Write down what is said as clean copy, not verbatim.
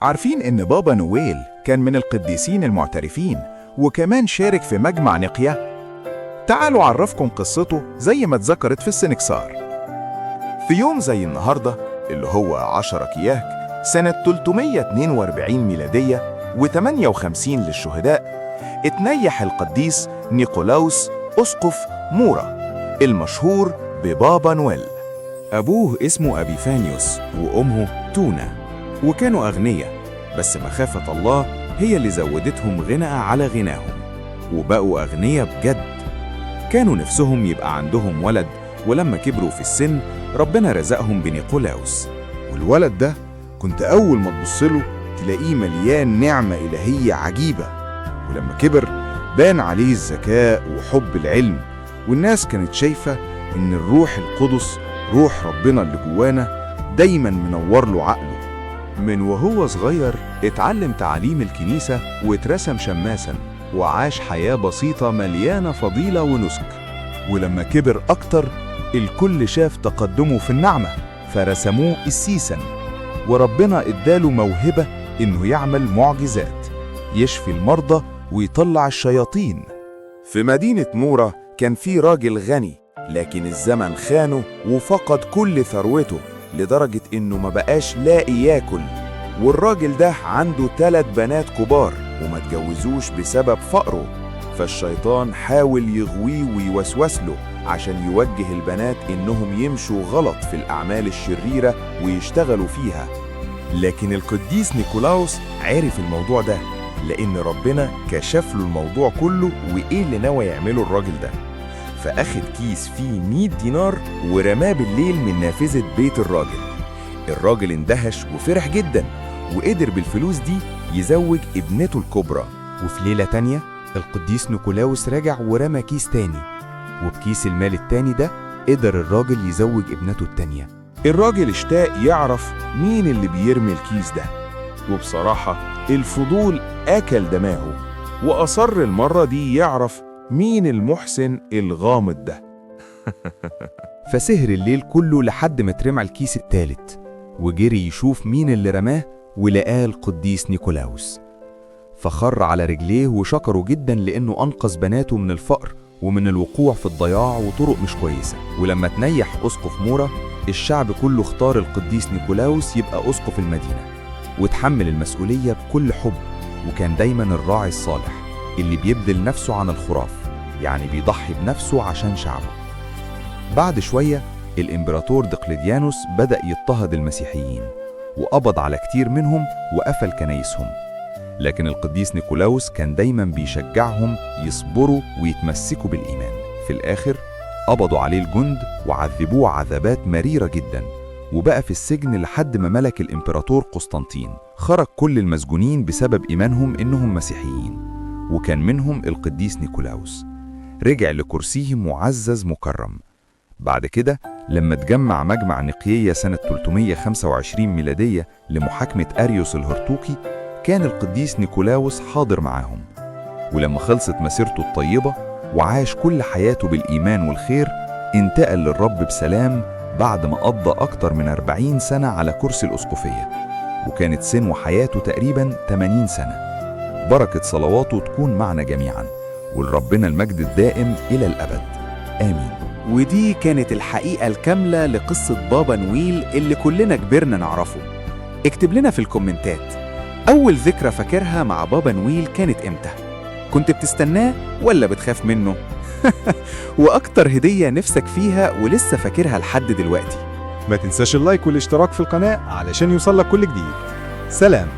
عارفين إن بابا نويل كان من القديسين المعترفين وكمان شارك في مجمع نقيا؟ تعالوا أعرفكم قصته زي ما اتذكرت في السنكسار. في يوم زي النهاردة اللي هو 10 كياك سنة 342 ميلادية و58 للشهداء، اتنيح القديس نيقولاوس أسقف مورا المشهور ببابا نويل. أبوه اسمه أبيفانيوس وأمه تونا، وكانوا أغنياء، بس مخافة الله هي اللي زودتهم غنى على غناهم، وبقوا أغنياء بجد. كانوا نفسهم يبقى عندهم ولد، ولما كبروا في السن ربنا رزقهم بنيقولاوس. والولد ده كنت أول ما تبصله تلاقيه مليان نعمة إلهية عجيبة، ولما كبر بان عليه الذكاء وحب العلم، والناس كانت شايفة إن الروح القدس روح ربنا اللي جوانا دايما منور له عقله. من وهو صغير اتعلم تعاليم الكنيسة واترسم شماسا، وعاش حياة بسيطة مليانة فضيلة ونسك. ولما كبر أكتر الكل شاف تقدمه في النعمة فرسموه قسيسا، وربنا اداله موهبة إنه يعمل معجزات، يشفي المرضى ويطلع الشياطين. في مدينة مورا كان في راجل غني، لكن الزمن خانه وفقد كل ثروته لدرجة إنه ما بقاش لاقي ياكل. والراجل ده عنده 3 بنات كبار وما اتجوزوش بسبب فقره، فالشيطان حاول يغويه ويوسوس له عشان يوجه البنات إنهم يمشوا غلط في الأعمال الشريرة ويشتغلوا فيها. لكن القديس نيقولاوس عرف الموضوع ده، لأن ربنا كشف له الموضوع كله وإيه اللي ناوي يعمله الراجل ده. فأخد كيس فيه 100 دينار ورماه بالليل من نافذة بيت الراجل. الراجل اندهش وفرح جدا، وقدر بالفلوس دي يزوج ابنته الكبرى. وفي ليلة تانية القديس نيقولاوس رجع ورمى كيس تاني، وبكيس المال التاني ده قدر الراجل يزوج ابنته التانية. الراجل اشتاق يعرف مين اللي بيرمي الكيس ده، وبصراحة الفضول أكل دماغه، وأصر المرة دي يعرف مين المحسن الغامض ده. فسهر الليل كله لحد ما اترمى الكيس التالت، وجري يشوف مين اللي رماه، ولقاه القديس نيقولاوس. فخر على رجليه وشكره جدا لأنه أنقذ بناته من الفقر ومن الوقوع في الضياع وطرق مش كويسة. ولما تنيح أسقف مورا الشعب كله اختار القديس نيقولاوس يبقى أسقف المدينة، وتحمل المسؤولية بكل حب، وكان دايما الراعي الصالح اللي بيبذل نفسه عن الخراف، يعني بيضحي بنفسه عشان شعبه. بعد شوية الإمبراطور دقلديانوس بدأ يضطهد المسيحيين، وقبض على كتير منهم وقفل كنايسهم. لكن القديس نيقولاوس كان دايما بيشجعهم يصبروا ويتمسكوا بالإيمان. في الآخر قبضوا عليه الجند وعذبوه عذابات مريرة جدا، وبقى في السجن لحد ما ملك الإمبراطور قسطنطين. خرج كل المسجونين بسبب إيمانهم إنهم مسيحيين، وكان منهم القديس نيقولاوس. رجع لكرسيه معزز مكرم. بعد كده لما اتجمع مجمع نقيا سنة 325 ميلادية لمحاكمة أريوس الهرطوقي، كان القديس نيقولاوس حاضر معاهم. ولما خلصت مسيرته الطيبة وعاش كل حياته بالإيمان والخير، انتقل للرب بسلام بعد ما قضى أكتر من 40 سنة على كرسي الأسقفية، وكانت سن وحياته تقريبا 80 سنة. بركة صلواته تكون معنا جميعا، ولربنا المجد الدائم إلى الأبد، آمين. ودي كانت الحقيقة الكاملة لقصة بابا نويل اللي كلنا كبرنا نعرفه. اكتب لنا في الكومنتات أول ذكرى فاكرها مع بابا نويل كانت إمتى؟ كنت بتستناه ولا بتخاف منه؟ وأكتر هدية نفسك فيها ولسه فاكرها لحد دلوقتي؟ ما تنساش اللايك والاشتراك في القناة علشان يوصلك كل جديد. سلام.